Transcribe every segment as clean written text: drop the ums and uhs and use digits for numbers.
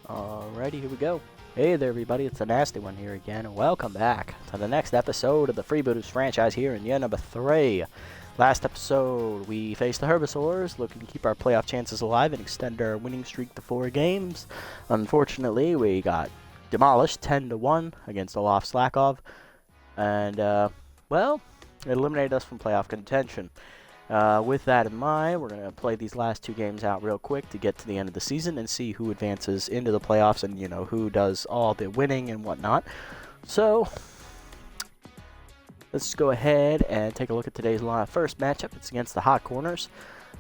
Alrighty, here we go. Hey there, everybody. It's the Nasty One here again, and welcome back to the next episode of the Freebooters franchise here in year number 3. Last episode, we faced the Herbivores, looking to keep our playoff chances alive and extend our winning streak to 4 games. Unfortunately, we got demolished 10-1 against Olaf Slakov, and, well, it eliminated us from playoff contention. With that in mind, we're going to play these last 2 games out real quick to get to the end of the season and see who advances into the playoffs and, who does all the winning and whatnot. So, let's go ahead and take a look at today's first matchup. It's against the Hot Corners.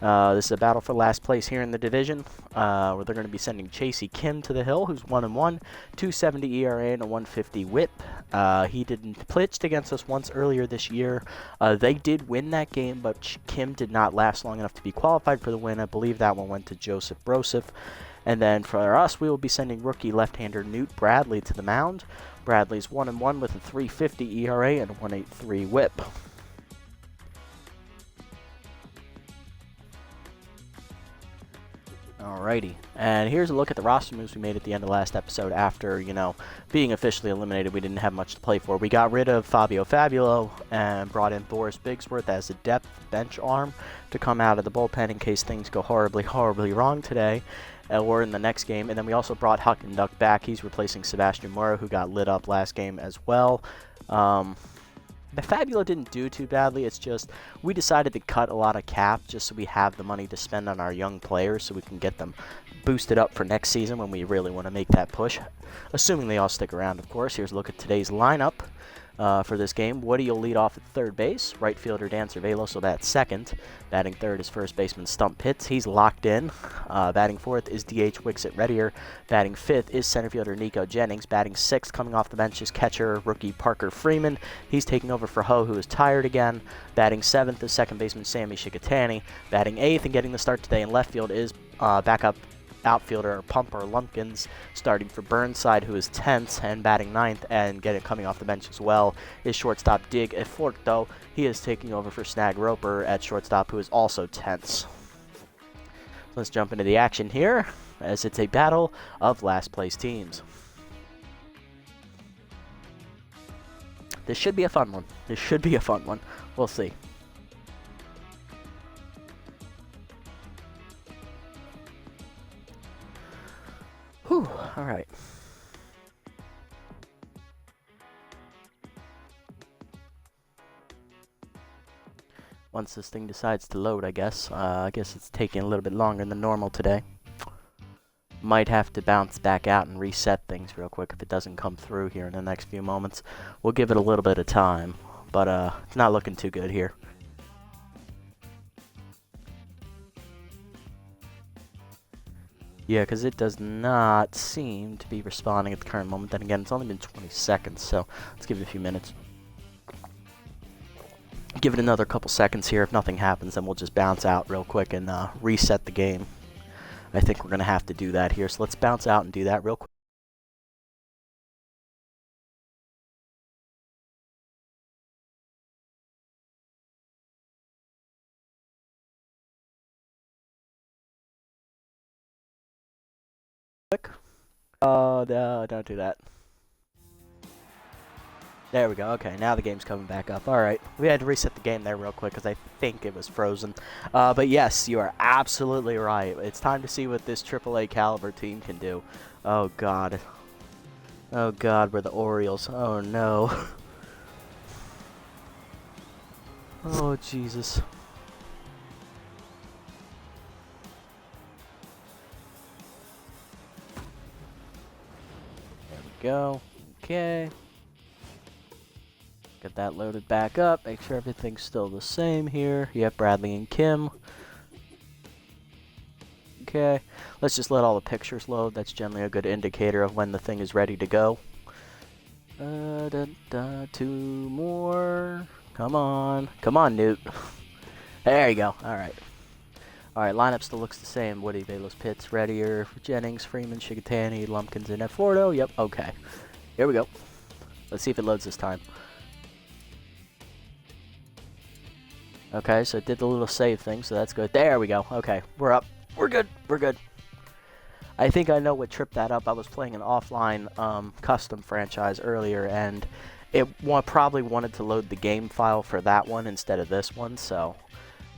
This is a battle for last place here in the division, where they're going to be sending Chasey Kim to the hill, who's 1-1, 270 ERA and a 150 WHIP. He pitched against us once earlier this year. They did win that game, but Kim did not last long enough to be qualified for the win. I believe that one went to Joseph Broseph. And then for us, we will be sending rookie left-hander Newt Bradley to the mound. Bradley's 1-1 with a 350 ERA and a 183 WHIP. Alrighty, and here's a look at the roster moves we made at the end of last episode after, being officially eliminated. We didn't have much to play for. We got rid of Fabio Fabulo and brought in Boris Bigsworth as a depth bench arm to come out of the bullpen in case things go horribly, horribly wrong today or in the next game. And then we also brought Huck and Duck back. He's replacing Sebastian Mora, who got lit up last game as well. The Fabula didn't do too badly. It's just we decided to cut a lot of cap just so we have the money to spend on our young players so we can get them boosted up for next season when we really want to make that push. Assuming they all stick around, of course. Here's a look at today's lineup for this game. Woody will lead off at third base. Right fielder Dan Cervelo, so that's second. Batting third is first baseman Stump Pitts. He's locked in. Batting fourth is DH Wixit Reddier. Batting fifth is center fielder Nico Jennings. Batting sixth, coming off the bench, is catcher rookie Parker Freeman. He's taking over for Ho, who is tired again. Batting seventh is second baseman Sammy Shikatani. Batting eighth and getting the start today in left field is backup outfielder Pumper Lumpkins, starting for Burnside, who is 10th, and batting 9th and coming off the bench as well is shortstop Dig Eforto. He is taking over for Snag Roper at shortstop, who is also 10th. Let's jump into the action here, as it's a battle of last place teams. This should be a fun one. We'll see. Whew, alright. Once this thing decides to load, I guess it's taking a little bit longer than normal today. Might have to bounce back out and reset things real quick if it doesn't come through here in the next few moments. We'll give it a little bit of time, but it's not looking too good here. Yeah, because it does not seem to be responding at the current moment. Then again, it's only been 20 seconds, so let's give it a few minutes. Give it another couple seconds here. If nothing happens, then we'll just bounce out real quick and reset the game. I think we're going to have to do that here, so let's bounce out and do that real quick. No, don't do that. There we go. Okay, now the game's coming back up. Alright, we had to reset the game there real quick because I think it was frozen. But yes, you are absolutely right. It's time to see what this AAA caliber team can do. Oh, God. Oh, God, we're the Orioles. Oh, no. Oh, Jesus. There we go. Okay. Get that loaded back up. Make sure everything's still the same here. You have Bradley and Kim. Okay. Let's just let all the pictures load. That's generally a good indicator of when the thing is ready to go. 2 more. Come on. Come on, Newt. There you go. Alright. Alright, lineup still looks the same. Woody, Velos, Pitts, Reddier, Jennings, Freeman, Shikatani, Lumpkins, and Eforto. Yep, okay. Here we go. Let's see if it loads this time. Okay, so it did the little save thing, so that's good. There we go. Okay, we're up. We're good. We're good. I think I know what tripped that up. I was playing an offline custom franchise earlier, and it probably wanted to load the game file for that one instead of this one, so...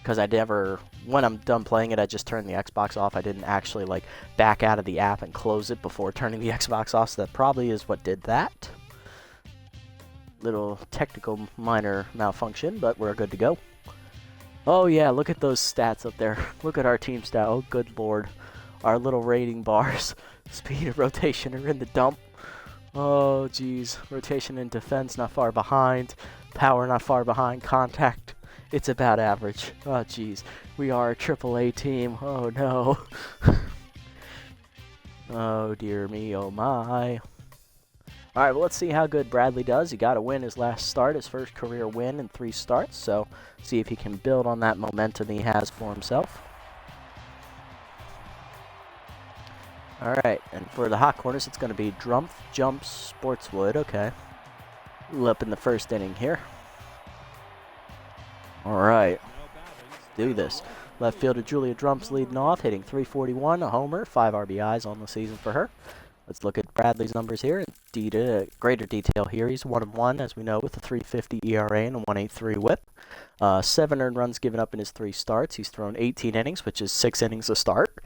Because I never... When I'm done playing it, I just turn the Xbox off. I didn't actually, like, back out of the app and close it before turning the Xbox off, so that probably is what did that. Little technical minor malfunction, but we're good to go. Oh, yeah, look at those stats up there. Look at our team stat. Oh, good lord. Our little rating bars. Speed and rotation are in the dump. Oh, geez. Rotation and defense not far behind. Power not far behind. Contact, it's about average. Oh, geez. We are a AAA team. Oh, no. Oh, dear me. Oh, my. All right, well, let's see how good Bradley does. He got a win his last start, his first career win in 3 starts. So, see if he can build on that momentum he has for himself. All right, and for the hot corners, it's going to be Drumpf, Jumps, Sportswood. Okay. Up in the first inning here. All right, let's do this. Left fielder Julia Drumpf's leading off, hitting .341, a homer, 5 RBIs on the season for her. Let's look at Bradley's numbers here. Greater detail here. He's 1-1, as we know, with a .350 ERA and a .183 WHIP. 7 earned runs given up in his 3 starts. He's thrown 18 innings, which is 6 innings a start.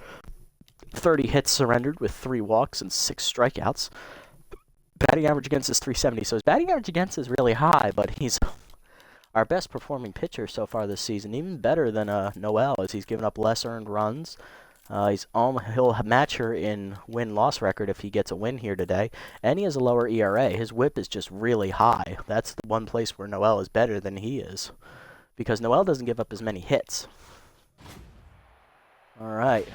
30 hits surrendered with 3 walks and 6 strikeouts. Batting average against is .370, so his batting average against is really high, but he's our best performing pitcher so far this season, even better than Noel, as he's given up less earned runs. He'll match her in win-loss record if he gets a win here today, and he has a lower ERA. His WHIP is just really high. That's the one place where Noel is better than he is, because Noel doesn't give up as many hits. All right.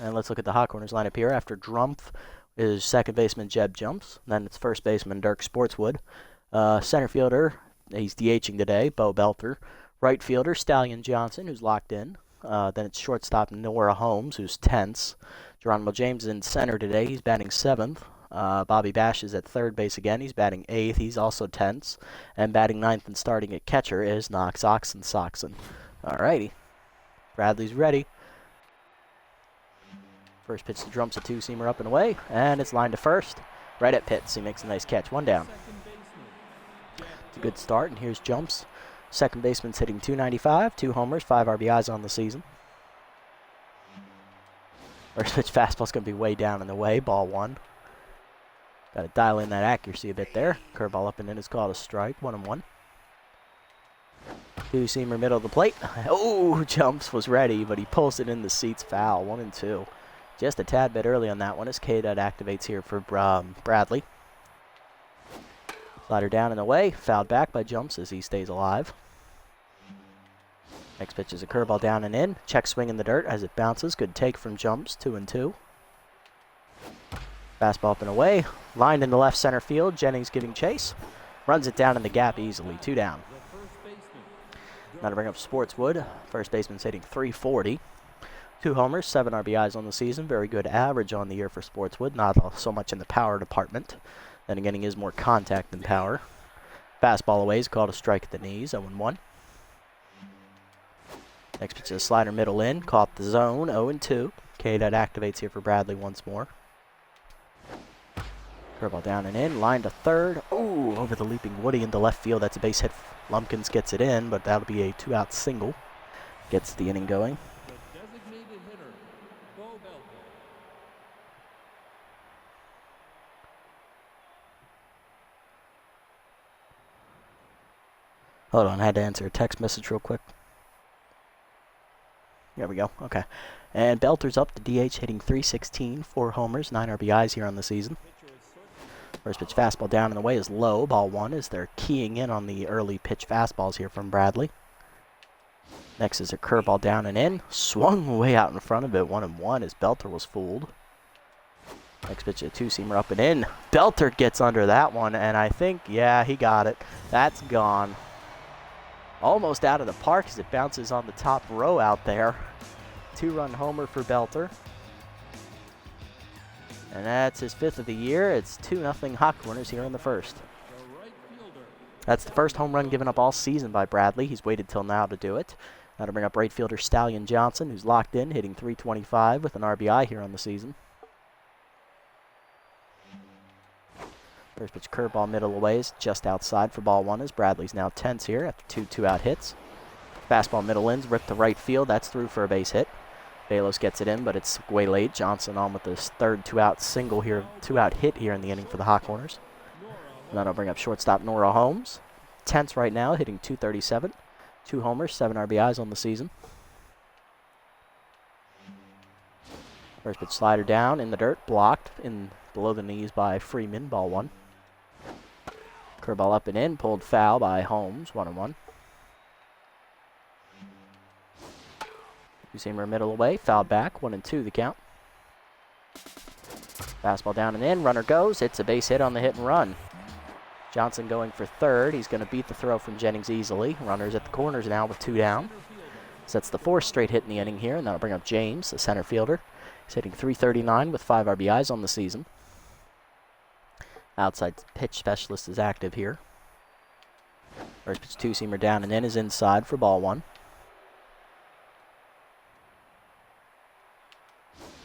And let's look at the hot corners lineup here. After Drumpf is second baseman Jeb Jumps. Then it's first baseman Dirk Sportswood. Center fielder, he's DHing today, Bo Belter. Right fielder Stallion Johnson, who's locked in. Then it's shortstop Nora Holmes, who's tense. Geronimo James is in center today. He's batting 7th. Bobby Bash is at third base again. He's batting 8th. He's also tense. And batting 9th and starting at catcher is Knox Soxon. Alrighty. Bradley's ready. First pitch to Drumpf's a 2-seamer up and away, and it's lined to first. Right at Pitts. He makes a nice catch. 1 down. It's a good start, and here's Jumps. Second baseman's hitting .295, 2 homers, 5 RBIs on the season. First pitch fastball's going to be way down in the way. Ball 1. Got to dial in that accuracy a bit there. Curveball up and in is called a strike. 1-1. 2-seamer middle of the plate. Oh, Jumps was ready, but he pulls it in the seats foul. 1-2. Just a tad bit early on that one as K-Dot activates here for Bradley. Slider down and away. Fouled back by Jumps as he stays alive. Next pitch is a curveball down and in. Check swing in the dirt as it bounces. Good take from Jumps. 2-2. Fastball up and away. Lined in the left center field. Jennings giving chase. Runs it down in the gap easily. 2 down. Now to bring up Sportswood. First baseman's hitting .340. 2 homers, 7 RBIs on the season. Very good average on the year for Sportswood. Not so much in the power department. Then again, he is more contact than power. Fastball away is called a strike at the knees. 0-1. Next pitch is a slider middle in. Caught the zone. 0-2. K-Dot activates here for Bradley once more. Curveball down and in. Line to third. Ooh, over the leaping Woody into left field. That's a base hit. Lumpkins gets it in, but that'll be a 2-out single. Gets the inning going. Hold on, I had to answer a text message real quick. There we go, okay. And Belter's up to DH, hitting .316, 4 homers, 9 RBIs here on the season. First pitch fastball down and away is low. Ball 1 as they're keying in on the early pitch fastballs here from Bradley. Next is a curveball down and in. Swung way out in front of it, 1-1 as Belter was fooled. Next pitch, a 2-seamer up and in. Belter gets under that one, and I think, yeah, he got it. That's gone. Almost out of the park as it bounces on the top row out there. 2-run homer for Belter. And that's his 5th of the year. It's 2-0 hot corners here in the first. That's the first home run given up all season by Bradley. He's waited till now to do it. Now to bring up right fielder Stallion Johnson, who's locked in, hitting .325 with an RBI here on the season. First pitch curveball middle away is just outside for ball one as Bradley's now tense here after two two-out hits. Fastball middle ins, ripped to right field. That's through for a base hit. Balos gets it in, but it's way late. Johnson on with his third two-out hit here in the inning for the Hot Corners. And that'll bring up shortstop Nora Holmes. Tense right now, hitting .237. 2 homers, 7 RBIs on the season. First pitch slider down in the dirt, blocked in below the knees by Freeman, ball one. Curveball up and in, pulled foul by Holmes, 1-1. Two-seamer middle away, fouled back, 1-2 the count. Fastball down and in, runner goes, it's a base hit on the hit and run. Johnson going for third, he's going to beat the throw from Jennings easily. Runners at the corners now with 2 down. Sets the 4th straight hit in the inning here, and that'll bring up James, the center fielder. He's hitting .339 with 5 RBIs on the season. Outside pitch specialist is active here. First pitch two-seamer down and in is inside for ball one.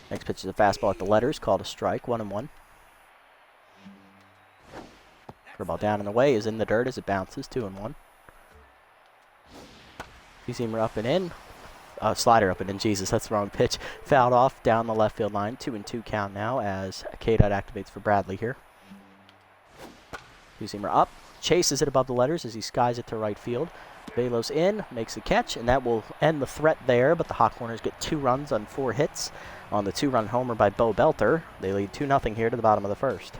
Next pitch is a fastball at the letters, called a strike, 1-1. Curveball down and away is in the dirt as it bounces, 2-1. Two-seamer up and in. Slider up and in, Jesus, that's the wrong pitch. Fouled off down the left field line, 2-2 count now as K-Dot activates for Bradley here. Two-seamer up, chases it above the letters as he skies it to right field. Balos in, makes the catch, and that will end the threat there, but the Hot Corners get 2 runs on 4 hits on the 2-run homer by Bo Belter. They lead 2-0 here to the bottom of the first.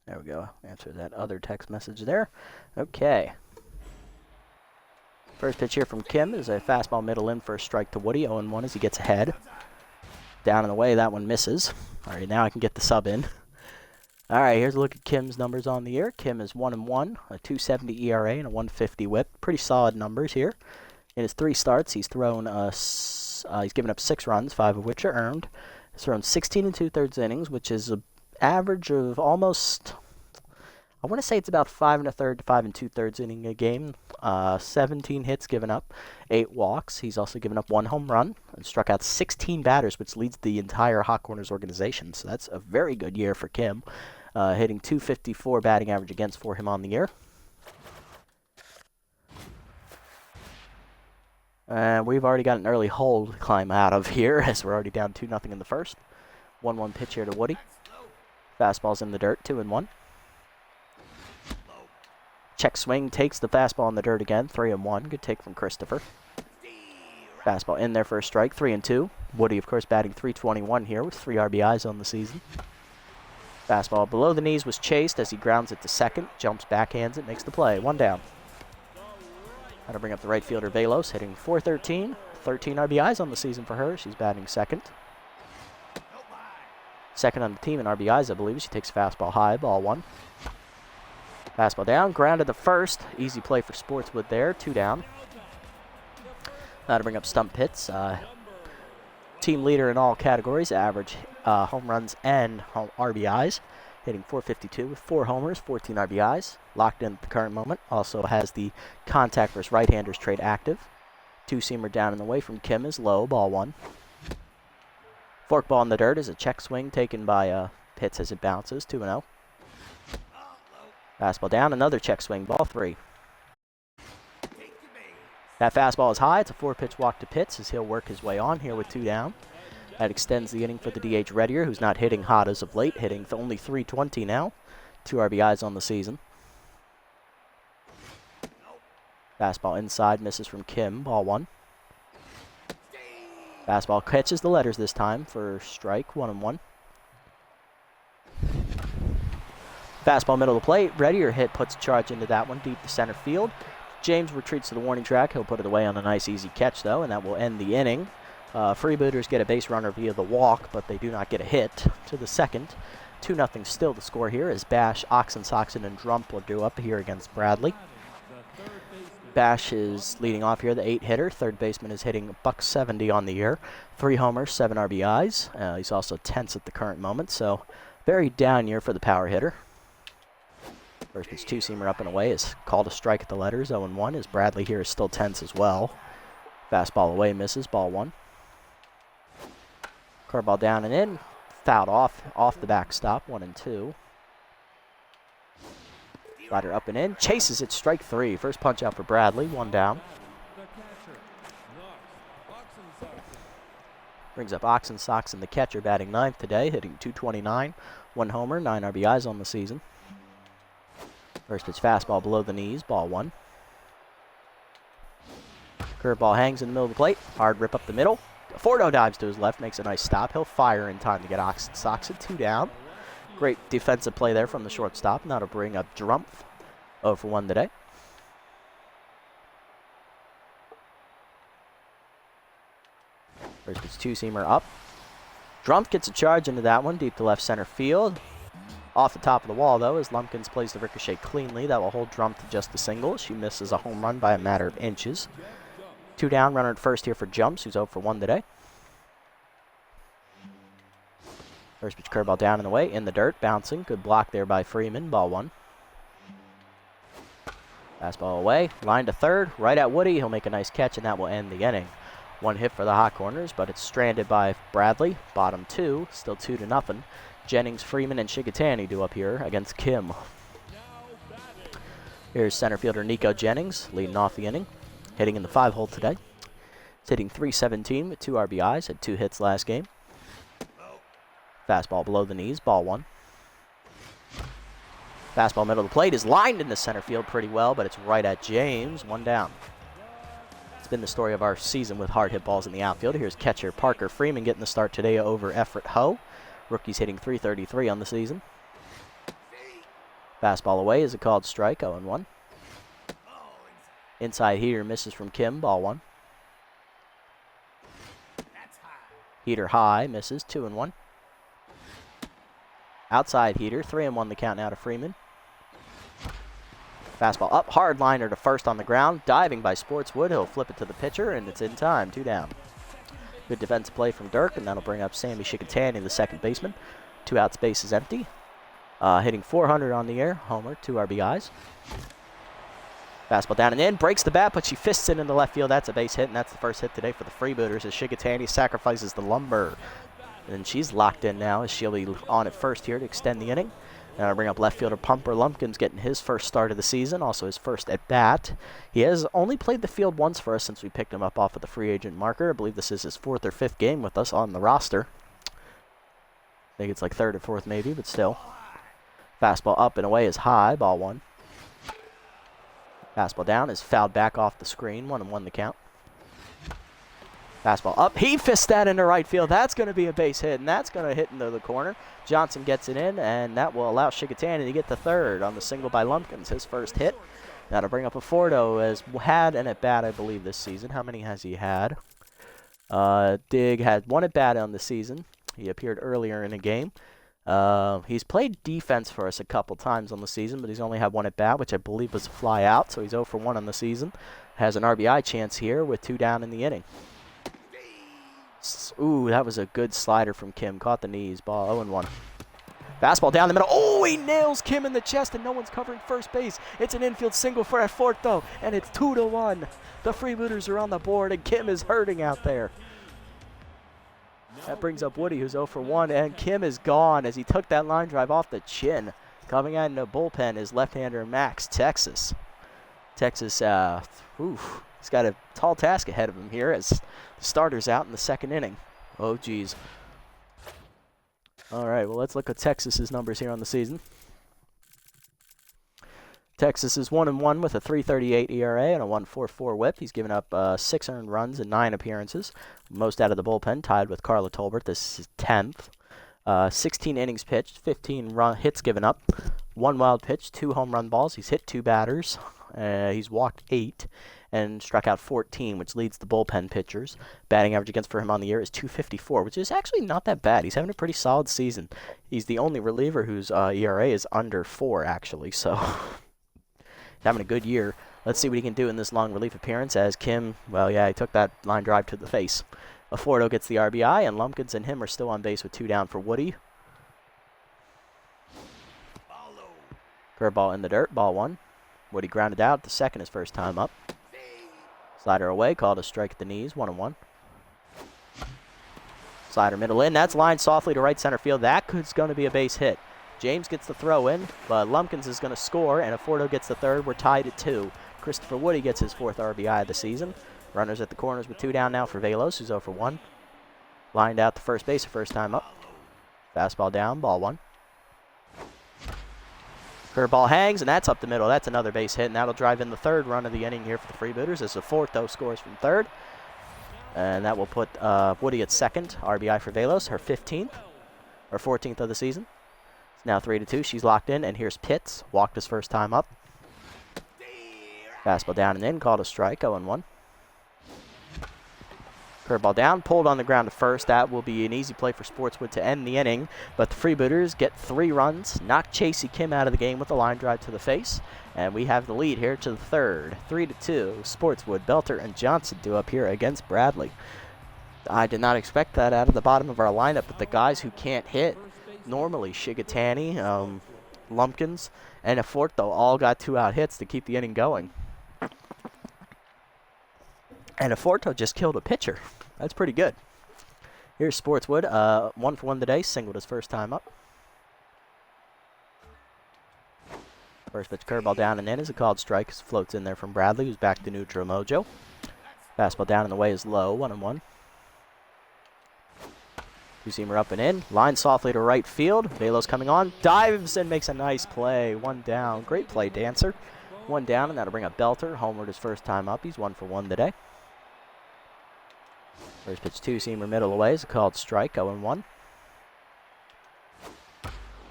There we go. Answer that other text message there. Okay. First pitch here from Kim is a fastball middle in for a strike to Woody. 0-1 as he gets ahead. Down and away, that one misses. All right, now I can get the sub in. All right, here's a look at Kim's numbers on the year. Kim is 1-1, a .270 ERA and a .150 WHIP. Pretty solid numbers here. In his 3 starts, he's thrown he's given up 6 runs, 5 of which are earned. He's thrown 16 2/3 innings, which is an average of almost, I want to say it's about 5 1/3 to 5 2/3 inning a game. 17 hits given up, 8 walks. He's also given up 1 home run and struck out 16 batters, which leads the entire Hot Corners organization. So that's a very good year for Kim. Hitting .254 batting average against for him on the year. We've already got an early hole to climb out of here as we're already down 2-0 in the first. 1-1 pitch here to Woody. Fastball's in the dirt, 2-1. Check swing, takes the fastball in the dirt again, 3-1. Good take from Christopher. Fastball in there for a strike, 3-2. Woody, of course, batting .321 here with 3 RBIs on the season. Fastball below the knees was chased as he grounds it to second, jumps, backhands it, makes the play. 1 down. That'll bring up the right fielder, Velos, hitting .413. 13 RBIs on the season for her. She's batting second. Second on the team in RBIs, I believe. She takes a fastball high, ball 1. Fastball down, grounded to first. Easy play for Sportswood there, 2 down. That'll bring up Stump Pitts. Team leader in all categories, average home runs and home RBIs. Hitting .452 with 4 homers, 14 RBIs. Locked in at the current moment. Also has the contact versus right-handers trade active. Two-seamer down and away from Kim is low, ball 1. Forkball in the dirt is a check swing taken by Pitts as it bounces, 2-0. Fastball down, another check swing, ball 3. That fastball is high. It's a 4-pitch walk to Pitts as he'll work his way on here with 2 down. That extends the inning for the DH Reddier, who's not hitting hot as of late, hitting only .320 now. 2 RBIs on the season. Fastball inside, misses from Kim, ball 1. Fastball catches the letters this time for strike, 1-1. Fastball middle of the plate, Reddier hit, puts a charge into that one, deep to center field. James retreats to the warning track. He'll put it away on a nice easy catch though, and that will end the inning. Freebooters get a base runner via the walk, but they do not get a hit to the second. 2-0 still the score here as Bash, Oxensoxen, and Drump will do up here against Bradley. Bash is leading off here, the 8-hitter. Third baseman is hitting $170 on the year. 3 homers, 7 RBIs. He's also tense at the current moment, so very down year for the power hitter. First pitch, two-seamer up and away is called a strike at the letters, 0-1, as Bradley here is still tense as well. Fastball away, misses, ball 1. Curveball down and in, fouled off the backstop, 1-2. Slider up and in, chases it, strike 3. First punch out for Bradley, 1 down. Brings up Oxen Soxen, the catcher, batting 9th today, hitting .229, 1 homer, 9 RBIs on the season. First pitch fastball below the knees, ball 1. Curveball hangs in the middle of the plate, hard rip up the middle. Fordo dives to his left, makes a nice stop. He'll fire in time to get Oxen Soxen, 2 down. Great defensive play there from the shortstop. Now to bring up Drumpf, 0-for-1 today. First pitch two-seamer up. Drumpf gets a charge into that one, deep to left center field. Off the top of the wall, though, as Lumpkins plays the ricochet cleanly. That will hold Drumpf to just a single. She misses a home run by a matter of inches. 2 down, runner at first here for Jumps, who's 0-for-1 today. First pitch curveball down and away, in the dirt, bouncing. Good block there by Freeman, ball 1. Fastball away, line to third, right at Woody. He'll make a nice catch, and that will end the inning. 1 hit for the Hot Corners, but it's stranded by Bradley. Bottom 2, still 2-0. Jennings, Freeman, and Shigatani do up here against Kim. Here's center fielder Nico Jennings, leading off the inning, hitting in the 5-hole today. He's hitting .317 with 2 RBIs, had 2 hits last game. Fastball below the knees, ball 1. Fastball middle of the plate is lined into center field pretty well, but it's right at James, 1 down. It's been the story of our season with hard hit balls in the outfield. Here's catcher Parker Freeman getting the start today over Everett Ho. Rookie's hitting .333 on the season. Fastball away is a called strike, 0-1. Inside heater misses from Kim, ball 1. Heater high, misses, 2-1. Outside heater, 3-1 the count now to Freeman. Fastball up, hard liner to first on the ground. Diving by Sportswood, he'll flip it to the pitcher, and it's in time, 2 down. Good defensive play from Dirk, and that'll bring up Sammy Shigatani, the second baseman. 2 outs, base is empty. Hitting .400 on the air, homer, 2 RBIs. Fastball down and in, breaks the bat, but she fists it into left field. That's a base hit, and that's the first hit today for the Freebooters as Shigatani sacrifices the lumber. And she's locked in now as she'll be on at first here to extend the inning. Now I bring up left fielder Pumper Lumpkins getting his first start of the season, also his first at bat. He has only played the field once for us since we picked him up off of the free agent marker. I believe this is his 4th or 5th game with us on the roster. I think it's like 3rd or 4th maybe, but still. Fastball up and away is high, ball 1. Fastball down is fouled back off the screen, 1-1 the count. Fastball up, he fists that into right field. That's going to be a base hit, and that's going to hit into the corner. Johnson gets it in, and that will allow Shigatani to get the 3rd on the single by Lumpkins, his first hit. Now to bring up a Fordo, has had an at-bat, I believe, this season. How many has he had? Dig had 1 at-bat on the season. He appeared earlier in a game. He's played defense for us a couple times on the season, but he's only had 1 at-bat, which I believe was a fly out, so he's 0-for-1 on the season. Has an RBI chance here with 2 down in the inning. Ooh, that was a good slider from Kim. Caught the knees. Ball 0-1. Fastball down the middle. Oh, he nails Kim in the chest, and no one's covering first base. It's an infield single for Forto, and it's 2-1. The Freebooters are on the board, and Kim is hurting out there. That brings up Woody, who's 0-for-1, and Kim is gone as he took that line drive off the chin. Coming out in the bullpen is left-hander Max, Texas. Texas, he's got a tall task ahead of him here as the starter's out in the 2nd inning. Oh, geez. All right, well, let's look at Texas's numbers here on the season. Texas is 1-1 with a .338 ERA and a 1.44 WHIP. He's given up 6 earned runs in 9 appearances, most out of the bullpen, tied with Carla Tolbert. This is 10th. 16 innings pitched, 15 hits given up, 1 wild pitch, 2 home run balls. He's hit 2 batters. He's walked 8 and struck out 14, which leads the bullpen pitchers. Batting average against for him on the year is .254, which is actually not that bad. He's having a pretty solid season. He's the only reliever whose ERA is under 4, actually, so having a good year. Let's see what he can do in this long relief appearance as Kim, well, yeah, he took that line drive to the face. Aforto gets the RBI, and Lumpkins and him are still on base with 2 down for Woody. Curveball in the dirt, ball 1. Woody grounded out, the second his first time up. Slider away, called a strike at the knees, 1-1. Slider middle in, that's lined softly to right center field. That is going to be a base hit. James gets the throw in, but Lumpkins is going to score, and Aforto gets the third. We're tied at 2. Christopher Woody gets his 4th RBI of the season. Runners at the corners with 2 down now for Velos, who's 0 for 1. Lined out to first base, first time up. Fastball down, ball 1. Curveball hangs, and that's up the middle. That's another base hit, and that'll drive in the 3rd run of the inning here for the Freebooters as Aforto scores from 3rd. And that will put Woody at 2nd. RBI for Velos, her 15th, or 14th of the season. It's now 3-2. She's locked in, and here's Pitts. Walked his first time up. Fastball down and in, called a strike, 0-1. Curveball down, pulled on the ground to first. That will be an easy play for Sportswood to end the inning. But the Freebooters get 3 runs, knock Chasey Kim out of the game with a line drive to the face. And we have the lead here to the 3rd. 3-2. Sportswood, Belter, and Johnson do up here against Bradley. I did not expect that out of the bottom of our lineup, but the guys who can't hit, normally Shigatani, Lumpkins, and Aforto all got 2-out hits to keep the inning going. And Aforto just killed a pitcher. That's pretty good. Here's Sportswood, 1 for 1 today, singled his first time up. First pitch curveball down and in is a called strike. Floats in there from Bradley, who's back to neutral mojo. Fastball down and the way is low, 1-1. Two-seamer up and in. Line softly to right field. Velos coming on. Dives and makes a nice play. 1 down. Great play, Dancer. 1 down, and that'll bring up Belter. Homered his first time up. He's 1 for 1 today. First pitch two-seamer middle away is a called strike, 0-1.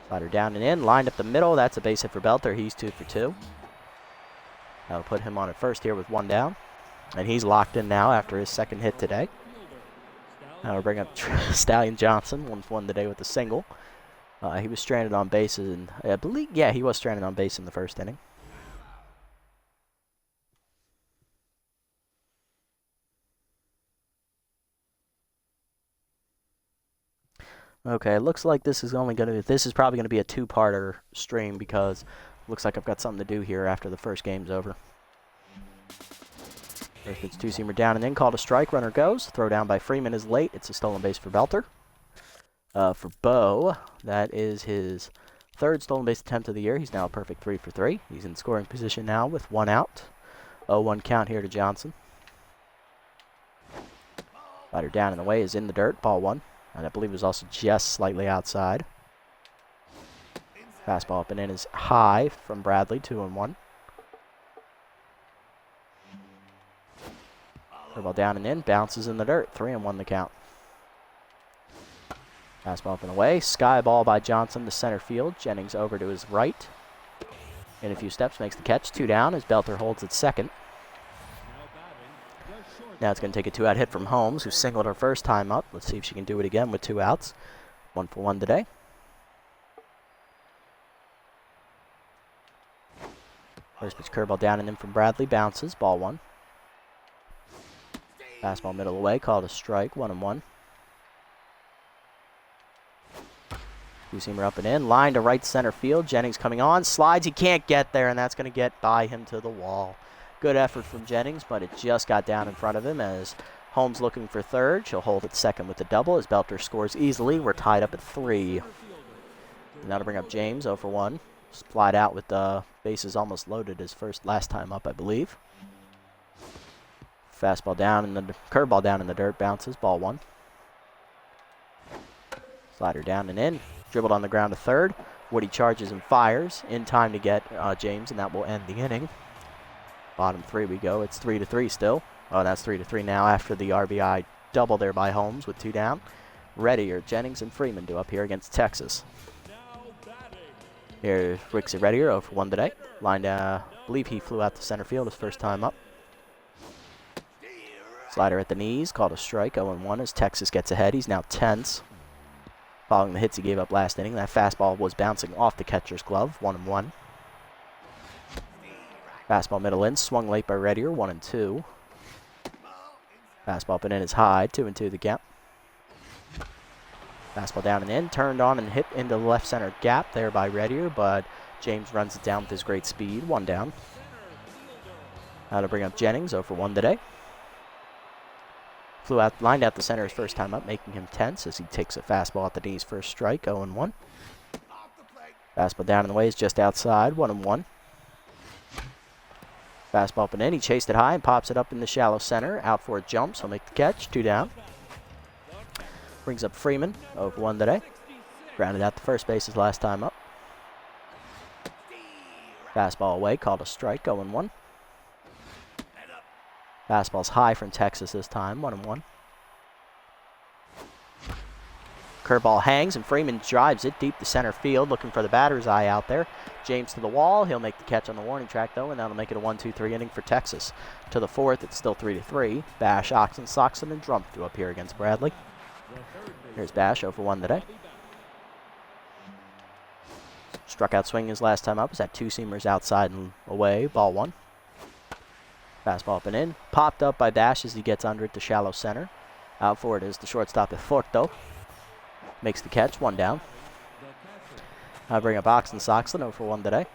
Slider down and in, lined up the middle. That's a base hit for Belter. He's 2 for 2. That'll put him on at first here with 1 down. And he's locked in now after his 2nd hit today. Now we'll bring up Stallion Johnson, 1 for 1 today with a single. He was stranded on base, and I believe, yeah, he was stranded on base in the 1st inning. Okay, it looks like this is probably going to be a 2-parter stream because it looks like I've got something to do here after the first game's over. First pitch two-seamer down and in, called a strike, runner goes. Throw down by Freeman is late. It's a stolen base for Belter. For Bo, that is his 3rd stolen base attempt of the year. He's now a perfect 3 for 3. He's in scoring position now with 1 out. 0-1 count here to Johnson. Slider down and away is in the dirt, ball 1. And I believe it was also just slightly outside. Fastball up and in is high from Bradley, 2-1. Curveball down and in, bounces in the dirt, 3-1 the count. Fastball up and away, sky ball by Johnson to center field. Jennings over to his right. In a few steps, makes the catch, 2 down as Belter holds at 2nd. Now it's going to take a 2-out hit from Holmes, who singled her first time up. Let's see if she can do it again with 2 outs. 1 for 1 today. First pitch curveball down and in from Bradley. Bounces, ball 1. Fastball middle away, called a strike, 1-1. Two-seamer up and in, line to right center field. Jennings coming on, slides, he can't get there, and that's going to get by him to the wall. Good effort from Jennings, but it just got down in front of him as Holmes looking for 3rd. She'll hold at 2nd with the double as Belter scores easily. We're tied up at 3. Now to bring up James, 0 for 1. Flied out with the bases almost loaded his last time up, I believe. Fastball down and the curveball down in the dirt, bounces, ball 1. Slider down and in, dribbled on the ground to 3rd. Woody charges and fires in time to get James, and that will end the inning. Bottom 3 we go. It's 3-3 still. Oh, that's 3-3 now after the RBI double there by Holmes with 2 down. Reddier, Jennings, and Freeman do up here against Texas. Here's Rixie Reddier, 0 for 1 today. Lined, I believe he flew out to center field his first time up. Slider at the knees, called a strike, 0-1 as Texas gets ahead. He's now tense. Following the hits he gave up last inning, that fastball was bouncing off the catcher's glove, 1-1. Fastball middle in, swung late by Reddier, 1-2. Fastball up and in is high, 2-2 the count. Fastball down and in, turned on and hit into the left center gap there by Reddier, but James runs it down with his great speed, 1 down. Now to bring up Jennings, 0 for 1 today. Lined out the center his first time up, making him tense as he takes a fastball at the knees for a strike, 0-1. Fastball down in the way is just outside, 1-1. Fastball up and in, he chased it high and pops it up in the shallow center. Out for it jumps, he'll make the catch, 2 down. Brings up Freeman, 0 for 1 today. Grounded out the first base his last time up. Fastball away, called a strike, 0-1. Fastball's high from Texas this time, 1-1. Curveball hangs, and Freeman drives it deep to center field, looking for the batter's eye out there. James to the wall. He'll make the catch on the warning track, though, and that'll make it a 1-2-3 inning for Texas. To the 4th, it's still 3-3. Bash, Oxen, Soxon, and Trump do up here against Bradley. Here's Bash, 0 for 1 today. Struck out swinging his last time up. Is that 2 seamers outside and away. Ball 1. Fastball up and in. Popped up by Bash as he gets under it to shallow center. Out for it is the shortstop Eforto. Makes the catch, 1 down. I'll bring up Oxen Soxon, 0 for 1 today.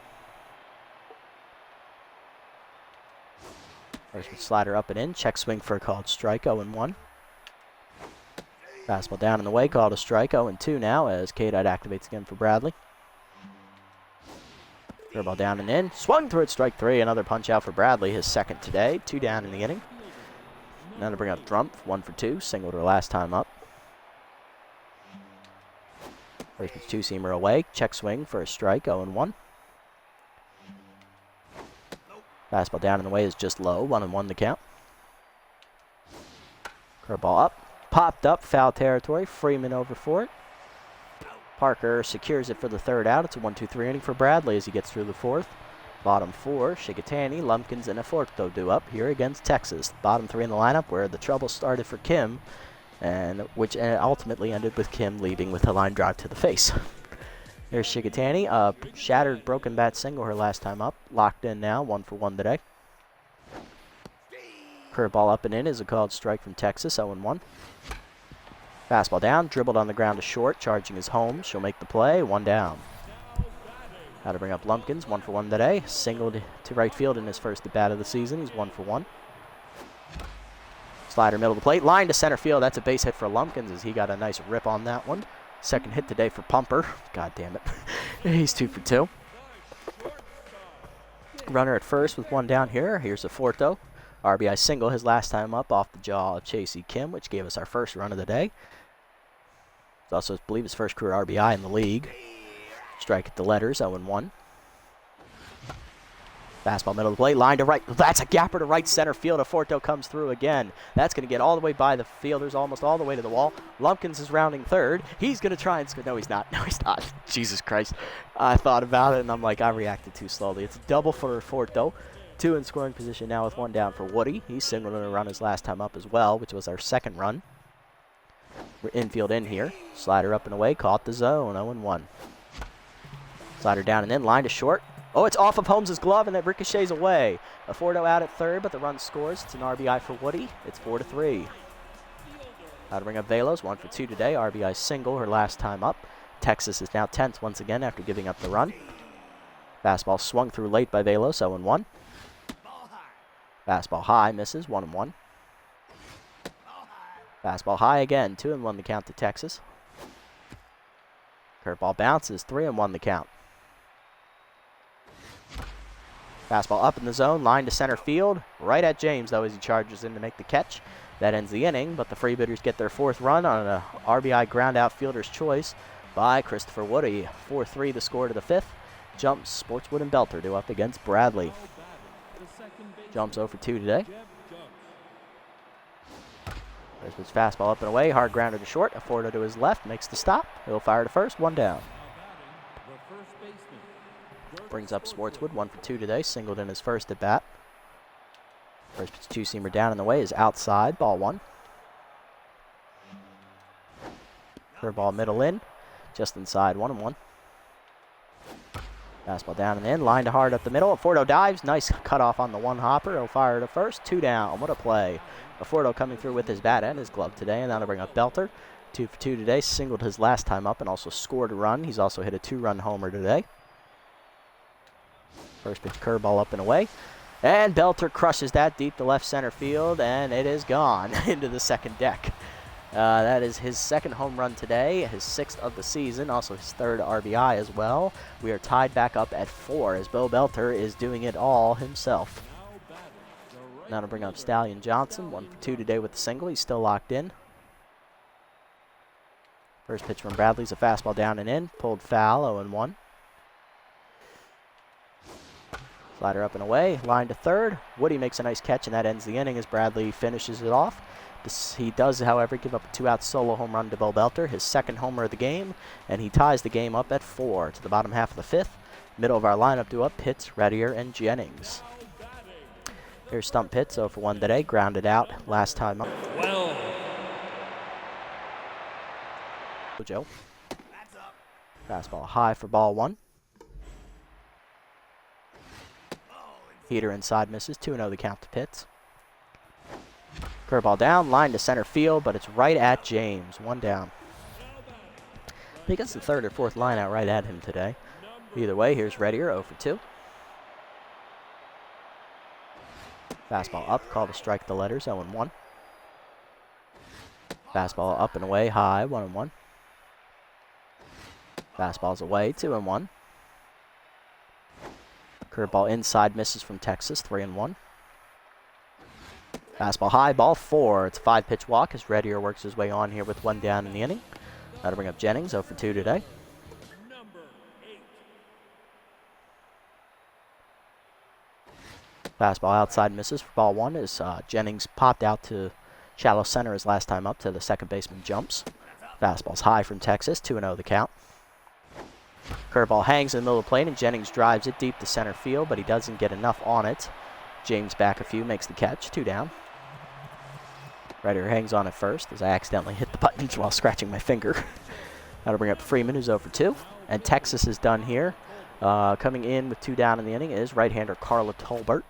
First slider up and in. Check swing for a called strike, 0-1. Fastball down in the way, called a strike, 0-2 now as K-Dot activates again for Bradley. Curveball down and in. Swung through it, strike 3. Another punch out for Bradley, his second today. 2 down in the inning. Now to bring up Drumpf, 1 for 2. Single to her last time up. First pitch 2-seamer away. Check swing for a strike, 0-1. Fastball down in the way is just low, 1-1 the count. Curveball up. Popped up, foul territory. Freeman over for it. Parker secures it for the 3rd out. It's a 1-2-3 inning for Bradley as he gets through the 4th. Bottom 4, Shigatani, Lumpkins, and Eforto do up here against Texas. Bottom 3 in the lineup where the trouble started for Kim, and which ultimately ended with Kim leading with a line drive to the face. There's Shigatani, shattered broken bat single her last time up. Locked in now, 1 for 1 today. Curveball up and in is a called strike from Texas, 0-1. Fastball down, dribbled on the ground to short, charging his home. She'll make the play, 1 down. Now to bring up Lumpkins, 1 for 1 today. Singled to right field in his first at bat of the season. He's 1 for 1. Slider middle of the plate, line to center field. That's a base hit for Lumpkins as he got a nice rip on that one. Second hit today for Pumper. God damn it. He's 2 for 2. Runner at first with 1 down here. Here's Eforto. RBI single his last time up off the jaw of Chasey Kim, which gave us our first run of the day. It's also, I believe, his first career RBI in the league. Strike at the letters, 0-1. Fastball middle of the plate, line to right. That's a gapper to right center field. Eforto comes through again. That's going to get all the way by the fielders, almost all the way to the wall. Lumpkins is rounding 3rd. He's going to try and score. No, he's not. No, he's not. Jesus Christ. I thought about it, and I'm like, I reacted too slowly. It's a double for Eforto. 2 in scoring position now with 1 down for Woody. He's singled in a run his last time up as well, which was our 2nd run. We're infield in here. Slider up and away, caught the zone, 0-1. Slider down and in, line to short. Oh, it's off of Holmes' glove, and it ricochets away. Eforto out at 3rd, but the run scores. It's an RBI for Woody. It's 4-3. Now to bring up Velos, 1 for 2 today. RBI single, her last time up. Texas is now 10th once again after giving up the run. Fastball swung through late by Velos, 0-1. Fastball high, misses, 1-1. Fastball high again, 2-1 the count to Texas. Curveball bounces, 3-1 the count. Fastball up in the zone, line to center field. Right at James, though, as he charges in to make the catch. That ends the inning, but the Freebooters get their 4th run on an RBI ground-out fielder's choice by Christopher Woody. 4-3 the score to the 5th. Jumps, Sportswood and Belter do up against Bradley. Jumps 0 for 2 today. There's his fastball up and away. Hard grounder to short. Eforto to his left. Makes the stop. He'll fire to first. 1 down. Brings up Sportswood. 1 for 2 today. Singled in his first at bat. First pitch 2-seamer down in the way is outside. Ball 1. Curveball middle in. Just inside. 1-1. Fastball down and in, line to hard up the middle. Aforto dives, nice cutoff on the one hopper. He'll fire to first, 2 down. What a play. Aforto coming through with his bat and his glove today, and that'll bring up Belter. 2 for 2 today, singled his last time up and also scored a run. He's also hit a 2-run homer today. First pitch curveball up and away. And Belter crushes that deep to left center field, and it is gone into the second deck. That is his second home run today, his 6th of the season, also his 3rd RBI as well. We are tied back up at 4 as Bo Belter is doing it all himself. Now to bring up Stallion Johnson, 1 for 2 today with the single. He's still locked in. First pitch from Bradley's a fastball down and in, pulled foul, 0-1. Slider up and away, line to third. Woody makes a nice catch, and that ends the inning as Bradley finishes it off. He does, however, give up a 2-out solo home run to Bo Belter, his 2nd homer of the game, and he ties the game up at 4 to the bottom half of the 5th. Middle of our lineup due up, Pitts, Redier, and Jennings. Here's Stump Pitts, 0 for 1 today, grounded out last time up. Joe. Fastball high for ball 1. Heater inside misses, 2-0 the count to Pitts. Curveball down, line to center field, but it's right at James. 1 down. I think it's the 3rd or 4th line out right at him today. Either way, here's Redier, 0 for 2. Fastball up, called to strike the letters, 0-1. Fastball up and away, high, 1-1. Fastball's away, 2-1. Curveball inside misses from Texas, 3-1. Fastball high, ball 4. It's a 5-pitch walk as Redier works his way on here with 1 down in the inning. That'll bring up Jennings, 0 for 2 today. Fastball outside misses for ball 1 as Jennings popped out to shallow center his last time up to the second baseman jumps. Fastball's high from Texas, 2-0 the count. Curveball hangs in the middle of the plate and Jennings drives it deep to center field, but he doesn't get enough on it. James back a few, makes the catch, 2 down. Redier hangs on at first as I accidentally hit the buttons while scratching my finger. That'll bring up Freeman, who's 0 for 2. And Texas is done here. Coming in with 2 down in the inning is right-hander Carla Tolbert.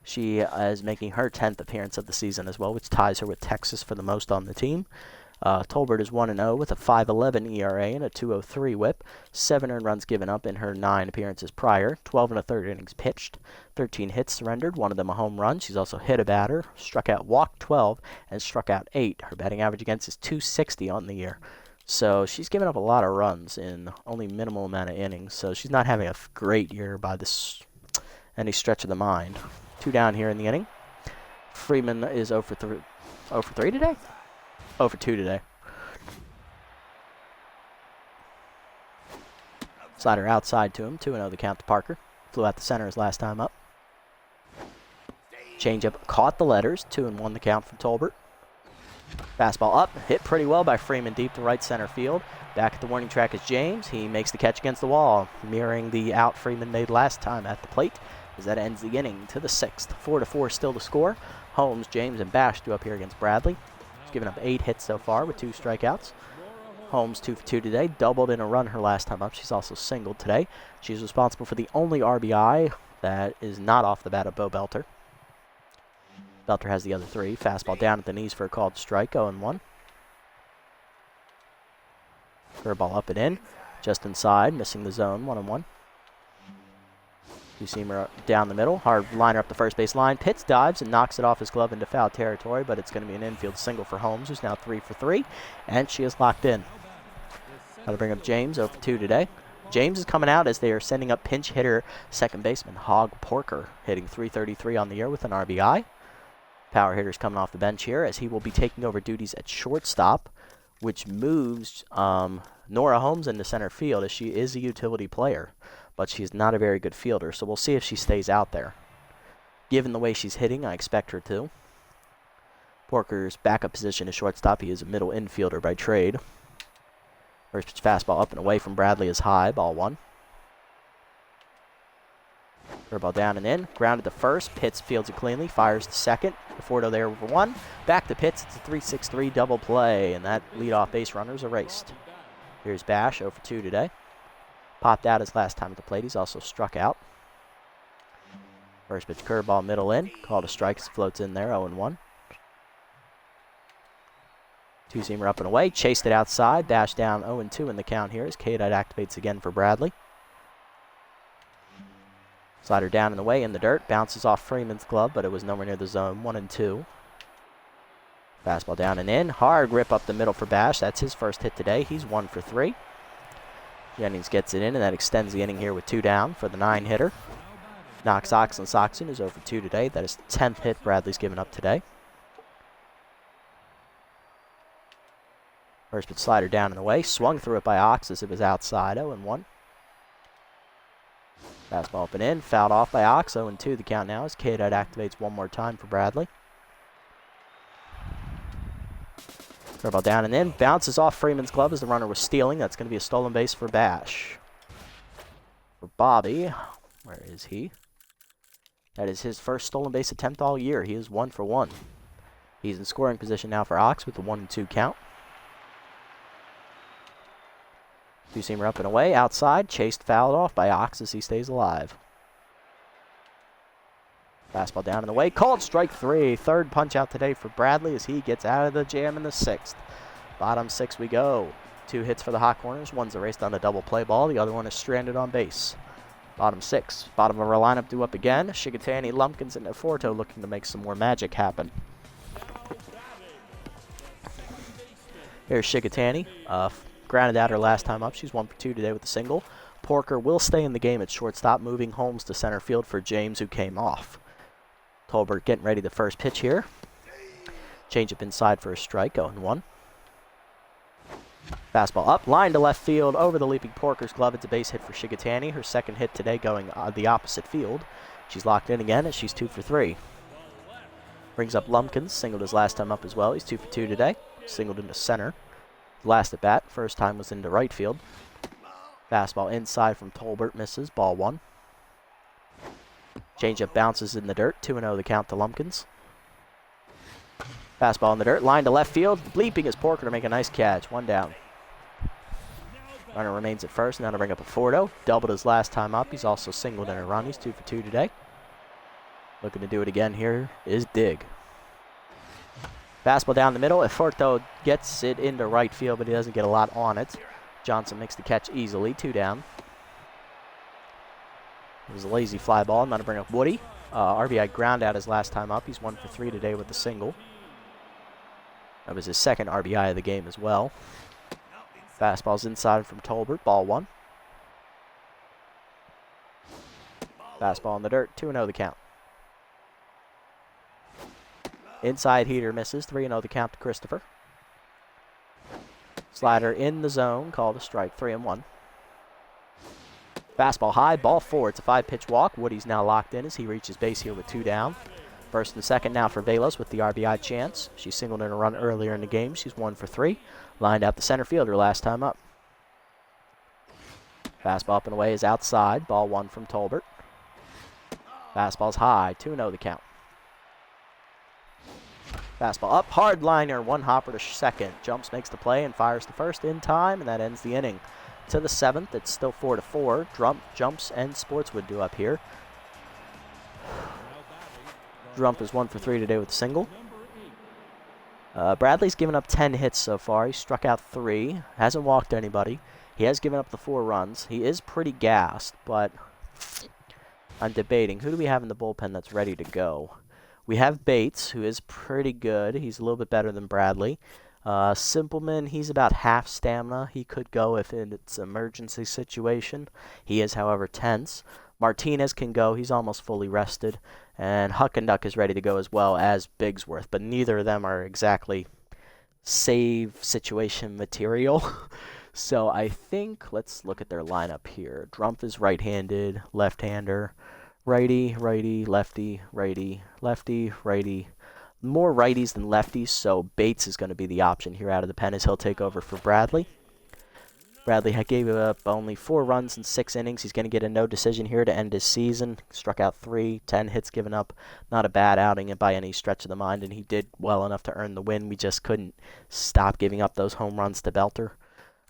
She is making her 10th appearance of the season as well, which ties her with Texas for the most on the team. Tolbert is 1-0 with a 5.11 ERA and a 2.03 WHIP. 7 earned runs given up in her 9 appearances prior. 12 1/3 innings pitched. 13 hits surrendered, one of them a home run. She's also hit a batter, struck out, walked 12, and struck out 8. Her batting average against is .260 on the year. So she's given up a lot of runs in only minimal amount of innings. So she's not having a great year by any stretch of the mind. 2 down here in the inning. Freeman is 0 for 3 today? 0 for 2 today. Slider outside to him, 2-0 the count to Parker. Flew out the center his last time up. Changeup caught the letters, 2-1 the count from Tolbert. Fastball up, hit pretty well by Freeman deep to right center field. Back at the warning track is James. He makes the catch against the wall, mirroring the out Freeman made last time at the plate, as that ends the inning to the 6th. 4-4 still to score. Holmes, James, and Bash do up here against Bradley. He's given up 8 hits so far with 2 strikeouts. Holmes 2 for 2 today, doubled in a run her last time up. She's also singled today. She's responsible for the only RBI that is not off the bat of Bo Belter. Belter has the other 3. Fastball down at the knees for a called strike, 0-1. Curveball up and in, just inside, missing the zone, 1-1. Two-seamer down the middle, hard liner up the first base line. Pitts dives and knocks it off his glove into foul territory, but it's going to be an infield single for Holmes, who's now 3 for 3, and she is locked in. That'll bring up James, 0 for 2 today. James is coming out as they are sending up pinch hitter second baseman Hog Porker, hitting .333 on the year with an RBI. Power hitter's coming off the bench here as he will be taking over duties at shortstop, which moves Nora Holmes into center field as she is a utility player, but she's not a very good fielder, so we'll see if she stays out there. Given the way she's hitting, I expect her to. Porker's backup position is shortstop. He is a middle infielder by trade. First pitch fastball up and away from Bradley is high, ball 1. Curveball down and in, grounded to first. Pitts fields it cleanly, fires to second. Aforto there for 1. Back to Pitts, it's a 3-6-3 double play, and that leadoff base runner is erased. Here's Bash, 0 for 2 today. Popped out his last time at the plate. He's also struck out. First pitch curveball middle in. Called a strike as it floats in there, 0-1. Two-seamer up and away. Chased it outside. Dashed down 0-2 in the count here as K-Dot activates again for Bradley. Slider down and away in the dirt. Bounces off Freeman's glove, but it was nowhere near the zone. 1-2. Fastball down and in. Hard rip up the middle for Bash. That's his first hit today. He's 1 for 3. Jennings gets it in, and that extends the inning here with 2 down for the 9-hitter. Knocks Soxon, who's over 2 today. That is the 10th hit Bradley's given up today. First pitch slider down and away. Swung through it by Ox as it was outside. 0-1. Fastball up and in. Fouled off by Ox. 0-2 the count now as K-Dot activates one more time for Bradley. Curveball down and in. Bounces off Freeman's glove as the runner was stealing. That's going to be a stolen base for Bash. For Bobby, where is he? That is his first stolen base attempt all year. He is 1 for 1. He's in scoring position now for Ox with the 1-2 count. Two-seamer up and away, outside, chased, fouled off by Ox as he stays alive. Fastball down and away, called strike 3. Third punch out today for Bradley as he gets out of the jam in the 6th. Bottom 6 we go. 2 hits for the Hot Corners. One's erased on a double play ball. The other one is stranded on base. Bottom 6. Bottom of our lineup due up again. Shigatani, Lumpkins, and Neforto looking to make some more magic happen. Here's Shigatani. Grounded out her last time up. She's 1 for 2 today with a single. Porker will stay in the game at shortstop, moving Holmes to center field for James, who came off. Tolbert getting ready the first pitch here. Changeup inside for a strike, 0-1. Fastball up, line to left field, over the leaping Porker's glove. It's a base hit for Shigatani. Her second hit today going the opposite field. She's locked in again as she's 2 for 3. Brings up Lumpkins, singled his last time up as well. He's 2 for 2 today. Singled into center. Last at bat, first time was into right field. Fastball inside from Tolbert, misses, ball 1. Changeup bounces in the dirt, 2-0 the count to Lumpkins. Fastball in the dirt, line to left field, bleeping his Porker to make a nice catch, 1 down. Runner remains at first, now to bring up a Fordo. Doubled his last time up, he's also singled in a run, he's 2 for 2 today. Looking to do it again here is Dig. Fastball down the middle. Eforto gets it into right field, but he doesn't get a lot on it. Johnson makes the catch easily. 2 down. It was a lazy fly ball. I'm going to bring up Woody. RBI ground out his last time up. He's 1 for 3 today with a single. That was his second RBI of the game as well. Fastball's inside from Tolbert. Ball 1. Fastball in the dirt. 2-0 the count. Inside heater misses, 3-0 the count to Christopher. Slider in the zone, called a strike, 3-1. Fastball high, ball 4. It's a 5-pitch walk. Woody's now locked in as he reaches base here with 2 down. First and second now for Velos with the RBI chance. She singled in a run earlier in the game. She's 1 for 3. Lined out the center fielder last time up. Fastball up and away is outside. Ball 1 from Tolbert. Fastball's high, 2-0 the count. Fastball up, hard liner, 1 hopper to second. Jumps, makes the play, and fires to first in time, and that ends the inning. To the 7th, it's still 4 to 4. Jumps and Sportswood do up here. Drump is 1 for 3 today with a single. Bradley's given up 10 hits so far. He struck out 3. Hasn't walked anybody. He has given up the 4 runs. He is pretty gassed, but I'm debating. Who do we have in the bullpen that's ready to go? We have Bates, who is pretty good. He's a little bit better than Bradley. Simpleman, he's about half stamina. He could go if it's an emergency situation. He is, however, tense. Martinez can go. He's almost fully rested. And Huckenduck is ready to go as well as Bigsworth. But neither of them are exactly save situation material. So I think, let's look at their lineup here. Drumpf is right-handed, left-hander. Righty, righty, lefty, righty, lefty, righty. More righties than lefties, so Bates is going to be the option here out of the pen as he'll take over for Bradley. Bradley gave up only 4 runs in 6 innings. He's going to get a no decision here to end his season. Struck out 3, 10 hits given up. Not a bad outing by any stretch of the mind, and he did well enough to earn the win. We just couldn't stop giving up those home runs to Belter.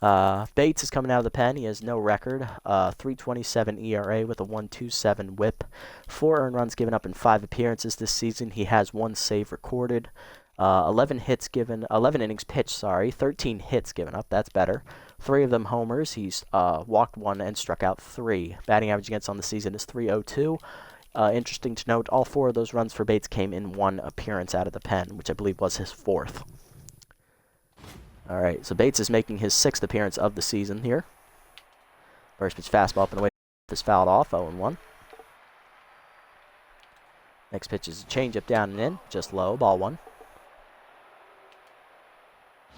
Bates is coming out of the pen. He has no record. 3.27 ERA with a 1.27 WHIP. 4 earned runs given up in 5 appearances this season. He has 1 save recorded. 11 innings pitched. 13 hits given up. That's better. 3 of them homers. He's walked 1 and struck out 3. Batting average against on the season is .302. Interesting to note, all 4 of those runs for Bates came in 1 appearance out of the pen, which I believe was his 4th. All right, so Bates is making his 6th appearance of the season here. First pitch fastball up and away is fouled off, 0-1. Next pitch is a changeup down and in, just low, ball 1.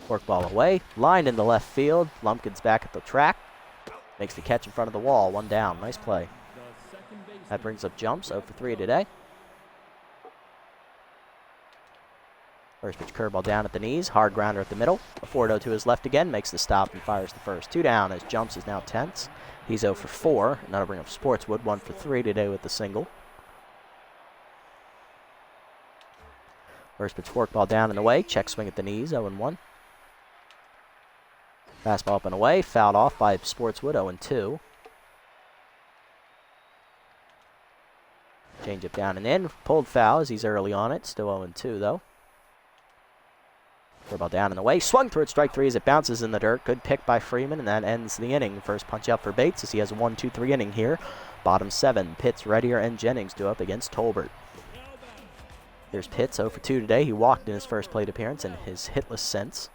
Fork ball away, lined in the left field. Lumpkin's back at the track. Makes the catch in front of the wall, 1 down. Nice play. That brings up jumps, 0 for 3 today. First pitch curveball down at the knees, hard grounder at the middle. A 4-0 to his left again, makes the stop and fires the first. 2 down as Jumps is now tense. He's 0 for 4, and that'll bring up Sportswood, 1 for 3 today with the single. First pitch forkball down and away, check swing at the knees, 0-1. Fastball up and away, fouled off by Sportswood, 0-2. Changeup down and in, pulled foul as he's early on it, still 0-2 though. Curveball down and away, swung through it, strike 3 as it bounces in the dirt. Good pick by Freeman, and that ends the inning. First punch out for Bates as he has a 1-2-3 inning here. Bottom 7, Pitts, Reddier, and Jennings do up against Tolbert. There's Pitts, 0 for 2 today. He walked in his first plate appearance and his hitless since.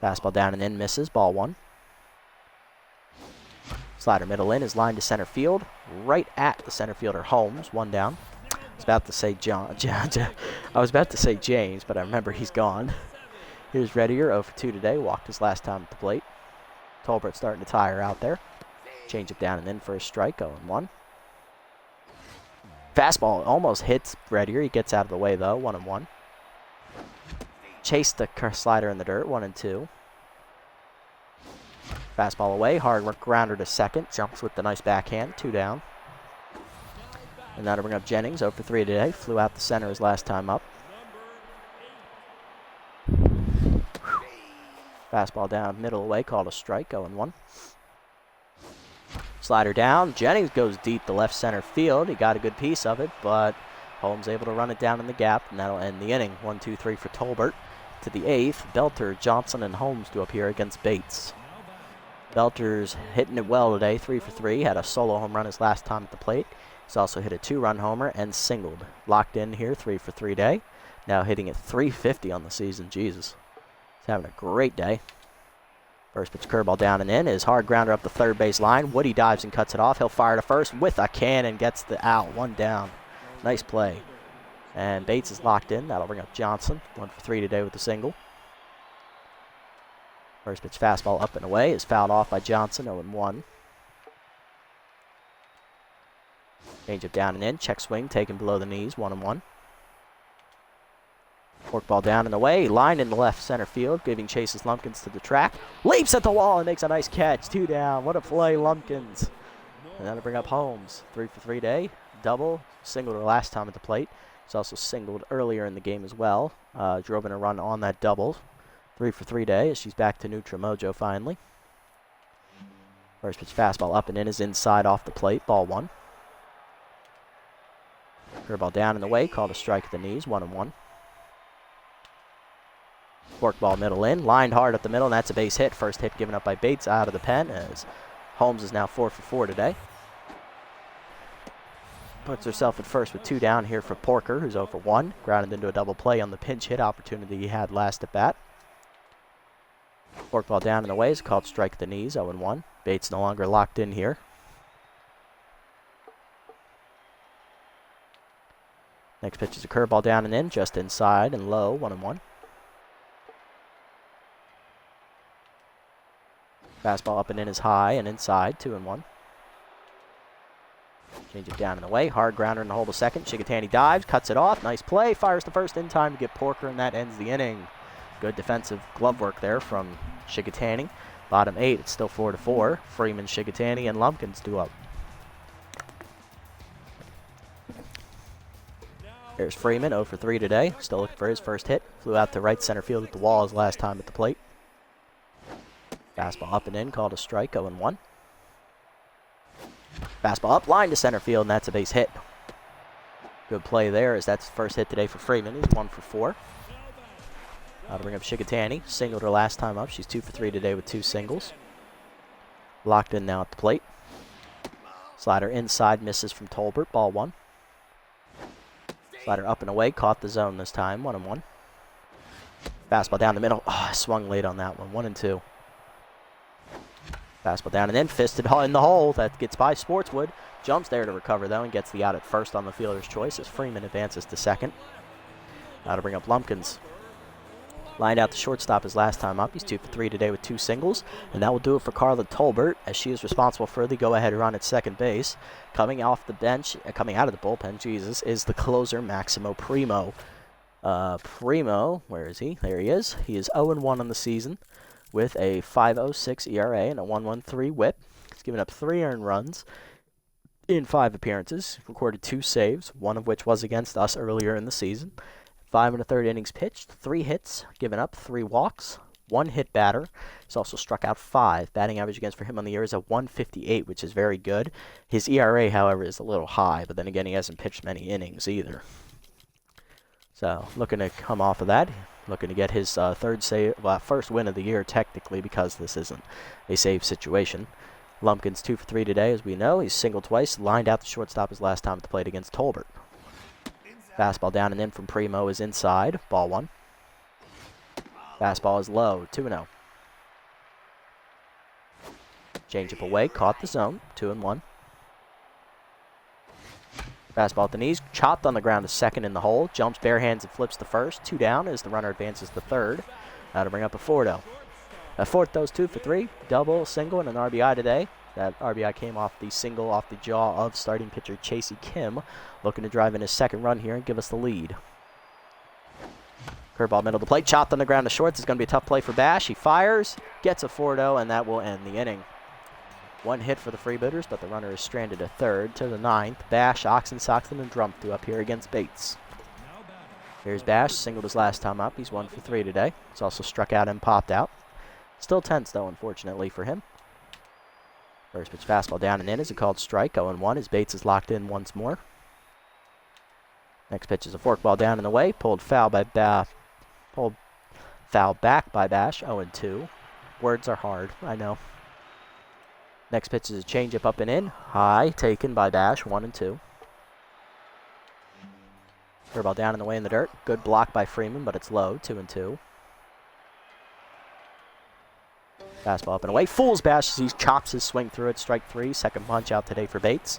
Fastball down and in, misses, ball 1. Slider middle in is lined to center field, right at the center fielder Holmes, 1 down. I was about to say James, but I remember he's gone. Here's Reddier, 0 for 2 today. Walked his last time at the plate. Tolbert starting to tire out there. Change it down and in for a strike, 0-1. Fastball almost hits Reddier. He gets out of the way, though, 1-1. Chase the slider in the dirt, 1-2. Fastball away, hard work grounder to second. Jumps with the nice backhand, 2 down. And that'll bring up Jennings, 0 for 3 today. Flew out the center his last time up. Fastball down, middle away, called a strike, 0-1. Slider down, Jennings goes deep to left center field. He got a good piece of it, but Holmes able to run it down in the gap, and that'll end the inning. 1-2-3 for Tolbert. To the 8th, Belter, Johnson, and Holmes do up here against Bates. Belter's hitting it well today, 3 for 3. Had a solo home run his last time at the plate. He's also hit a 2-run homer and singled. Locked in here, 3 for 3 day. Now hitting at .350 on the season. Jesus. He's having a great day. First pitch curveball down and in. His hard grounder up the third base line. Woody dives and cuts it off. He'll fire to first with a cannon. Gets the out. 1 down. Nice play. And Bates is locked in. That'll bring up Johnson. 1 for 3 today with the single. First pitch fastball up and away is fouled off by Johnson. 0-1. Changeup down and in. Check swing taken below the knees. 1-1. Forkball down and away. Lined in the left center field. Giving chases Lumpkins to the track. Leaps at the wall and makes a nice catch. 2 down. What a play, Lumpkins. And that'll bring up Holmes. 3 for 3 day. Double. Singled the last time at the plate. He's also singled earlier in the game as well. Drove in a run on that double. 3 for 3 day as she's back to neutral mojo finally. First pitch fastball up and in is inside off the plate. Ball 1. Curveball down and away. Called a strike at the knees. 1-1. Forkball middle in. Lined hard up the middle, and that's a base hit. First hit given up by Bates out of the pen as Holmes is now 4 for 4 today. Puts herself at first with 2 down here for Porker, who's 0 for 1. Grounded into a double play on the pinch hit opportunity he had last at bat. Forkball down and away is called strike at the knees, 0-1. Bates no longer locked in here. Next pitch is a curveball down and in, just inside and low, 1-1. Fastball up and in is high and inside, 2-1. Change it down and away. Hard grounder in the hole to second. Shigatani dives, cuts it off. Nice play. Fires to first in time to get Porker, and that ends the inning. Good defensive glove work there from Shigatani. Bottom 8, it's still 4-4. Freeman, Shigatani, and Lumpkins do up. There's Freeman, 0 for 3 today. Still looking for his first hit. Flew out to right center field at the wall his last time at the plate. Fastball up and in, called a strike, 0-1. Fastball up, line to center field, and that's a base hit. Good play there, as that's the first hit today for Freeman. He's 1 for 4. Now to bring up Shigatani. Singled her last time up. She's 2 for 3 today with 2 singles. Locked in now at the plate. Slider inside, misses from Tolbert, ball 1. Slider up and away, caught the zone this time, 1-1. Fastball down the middle. Oh, I swung late on that one, 1-2. Fastball down and in, fisted in the hole. That gets by Sportswood. Jumps there to recover, though, and gets the out at first on the fielder's choice as Freeman advances to second. Now to bring up Lumpkins. Lined out the shortstop his last time up. He's 2 for 3 today with 2 singles. And that will do it for Carla Tolbert, as she is responsible for the go-ahead run at second base. Coming off the bench, coming out of the bullpen, Jesus, is the closer, Maximo Primo. Primo, where is he? There he is. He is 0-1 on the season with a 5.06 ERA and a 1.13 WHIP. He's given up 3 earned runs in 5 appearances. Recorded 2 saves, one of which was against us earlier in the season. 5 1/3 innings pitched, 3 hits, given up 3 walks, 1 hit batter. He's also struck out 5. Batting average against for him on the year is a 158, which is very good. His ERA, however, is a little high, but then again, he hasn't pitched many innings either. So, looking to come off of that, looking to get his first win of the year, technically, because this isn't a save situation. Lumpkins 2 for 3 today, as we know. He's singled twice, lined out the shortstop his last time at the plate against Tolbert. Fastball down and in from Primo is inside, ball 1. Fastball is low, 2-0. Changeup away, caught the zone, 2-1. Fastball at the knees, chopped on the ground to second in the hole, jumps bare hands and flips to first, 2 down as the runner advances to third. Now to bring up a Fordo. A Fordo's 2 for 3, double, single, and an RBI today. That RBI came off the single off the jaw of starting pitcher Chasey Kim, looking to drive in his second run here and give us the lead. Curveball middle of the plate, chopped on the ground to shorts. It's going to be a tough play for Bash. He fires, gets a Fordo, and that will end the inning. 1 hit for the Freebooters, but the runner is stranded at third. To the 9th, Bash, Oxen, Soxton, and Drumpf up here against Bates. Here's Bash, singled his last time up. He's 1 for 3 today. He's also struck out and popped out. Still tense, though, unfortunately for him. First pitch fastball down and in is a called strike, 0-1 as Bates is locked in once more. Next pitch is a forkball down and away, pulled foul back by Bash, 0-2. Words are hard, I know. Next pitch is a changeup up and in, high, taken by Bash, 1-2. Curveball down and away in the dirt, good block by Freeman, but it's low, 2-2. Fastball up and away. Fools Bash as he chops his swing through it. Strike 3. Second punch out today for Bates.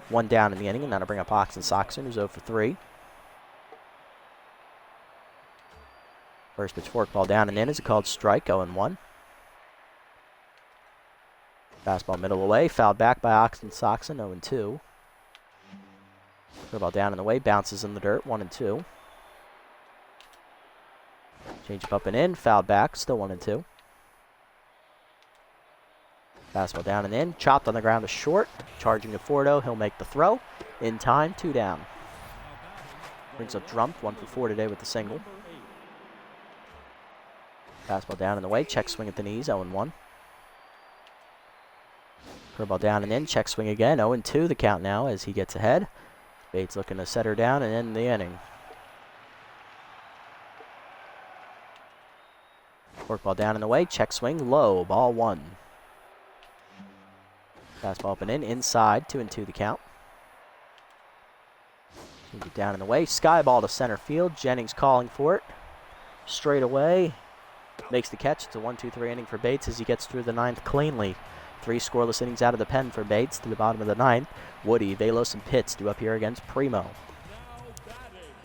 1 down in the inning, and that'll bring up Oxen Soxton, who's 0 for 3. First pitch forkball down and in is a called strike, 0-1. Fastball middle away. Fouled back by Oxen Soxton, 0-2. Curveball down and away. Bounces in the dirt, 1-2. Changeup up and in. Fouled back, still 1-2. Fastball down and in, chopped on the ground to short, charging to Fordo, he'll make the throw. In time, 2 down. Brings up Drumpf, 1 for 4 today with the single. Fastball down and away, check swing at the knees, 0-1. Curveball down and in, check swing again, 0-2 the count now as he gets ahead. Bates looking to set her down and end the inning. Forkball down and away, check swing, low, ball 1. Fastball up and in, inside, 2-2 the count. Down in the way, sky ball to center field. Jennings calling for it. Straight away, makes the catch. It's a 1-2-3 inning for Bates as he gets through the 9th cleanly. 3 scoreless innings out of the pen for Bates to the bottom of the 9th. Woody, Velos, and Pitts due up here against Primo.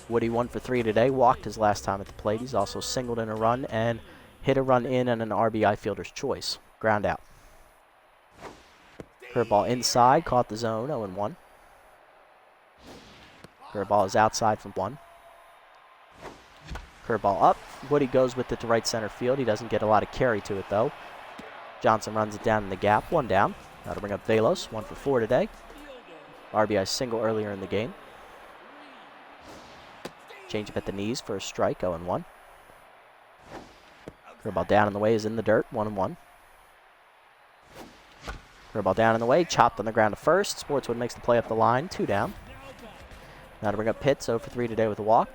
Woody 1 for 3 today, walked his last time at the plate. He's also singled in a run and hit a run in and an RBI fielder's choice. Ground out. Curveball inside, caught the zone, 0-1. Curveball is outside from 1. Curveball up. Woody goes with it to right center field. He doesn't get a lot of carry to it, though. Johnson runs it down in the gap, 1 down. That'll bring up Velos, 1 for 4 today. RBI single earlier in the game. Changeup at the knees for a strike, 0-1. Curveball down in the way is in the dirt, 1-1. Throw ball down in the way, chopped on the ground to first. Sportswood makes the play up the line, 2 down. Now to bring up Pitts, 0 for 3 today with a walk.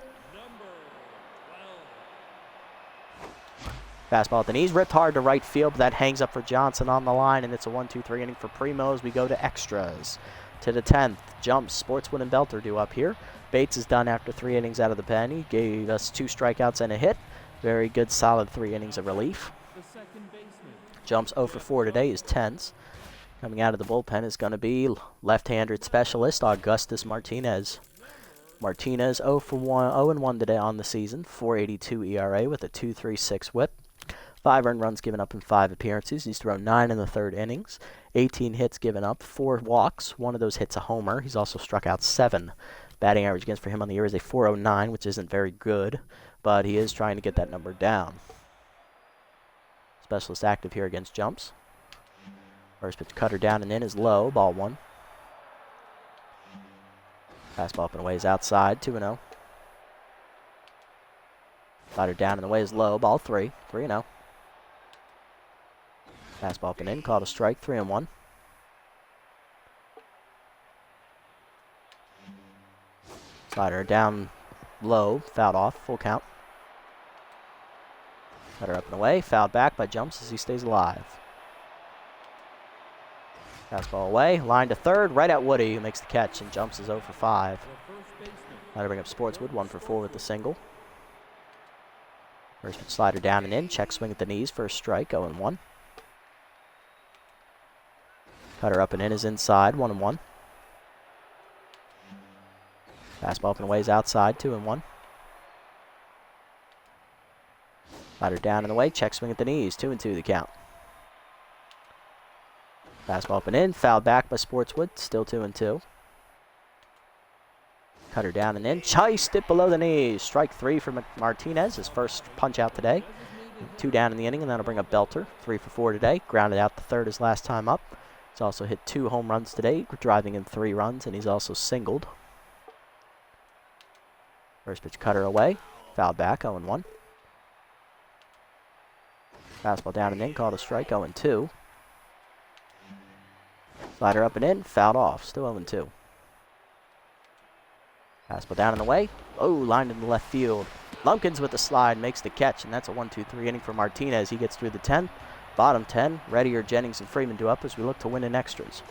Fastball at the knees, ripped hard to right field, but that hangs up for Johnson on the line, and it's a 1-2-3 inning for Primos. We go to extras. To the 10th, jumps. Sportswood and Belter do up here. Bates is done after 3 innings out of the pen. He gave us 2 strikeouts and a hit. Very good, solid 3 innings of relief. Jumps 0 for 4 today is Tense. Coming out of the bullpen is going to be left-handed specialist Augustus Martinez. Martinez 0 for 1, 0 and 1 today on the season. 4.82 ERA with a 2.36 WHIP. 5 earned runs given up in 5 appearances. He's thrown 9 in the 3rd innings. 18 hits given up, 4 walks. 1 of those hits a homer. He's also struck out 7. Batting average against for him on the year is a 4.09, which isn't very good, but he is trying to get that number down. Specialist active here against jumps. First pitch cutter down and in is low, ball 1. Fastball up and away is outside, 2-0. Slider down and away is low, ball 3, 3-0. Fastball up and in, called a strike, 3-1. Slider down low, fouled off, full count. Cutter up and away, fouled back by jumps as he stays alive. Fastball away, line to 3rd, right at Woody, who makes the catch, and jumps is 0 for 5. Now to bring up Sportswood, 1 for 4 with the single. First pitch slider down and in, check swing at the knees for a strike, 0-1. Cutter up and in is inside, 1-1. Fastball up and away is outside, 2-1. Slider down and away, check swing at the knees, 2-2 the count. Fastball up and in, fouled back by Sportswood, still 2-2. Cutter down and in, chased it below the knees. Strike 3 for Martinez, his first punch out today. 2 down in the inning, and that'll bring up Belter, 3 for 4 today. Grounded out the 3rd his last time up. He's also hit 2 home runs today, driving in 3 runs, and he's also singled. First pitch cutter away, fouled back, 0-1. Fastball down and in, called a strike, 0-2. Slider up and in, fouled off, still 0-2. Fastball down and away. Oh, lined in the left field. Lumpkins with the slide makes the catch, and that's a 1-2-3 inning for Martinez. He gets through the 10th. Bottom 10, Reddier, Jennings, and Freeman do up as we look to win in extras.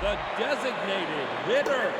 the designated hitter.